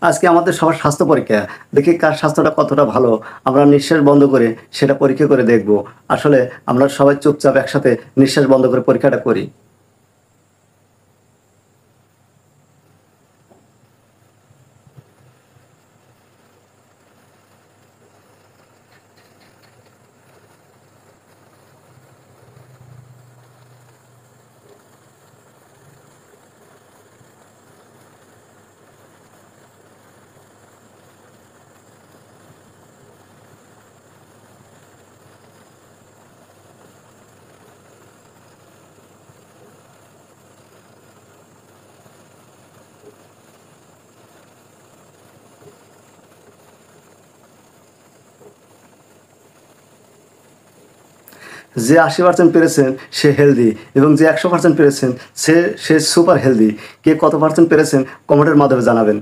আজকে আমাদের সবার স্বাস্থ্য পরীক্ষা। দেখি কার স্বাস্থ্যটা কতটা ভালো। আমরা নিঃশ্বাস বন্ধ করে সেটা পরীক্ষা করে দেখব। আসলে আমরা সবাই চুপচাপ একসাথে নিঃশ্বাস বন্ধ করে পরীক্ষাটা করি। যে 80% পেরেছেন সে হেলদি এবং যে 100% পেরেছেন সে সুপার হেলদি। কে কত পার্সেন্ট পেরেছেন কমেন্টের মাধ্যমে জানাবেন।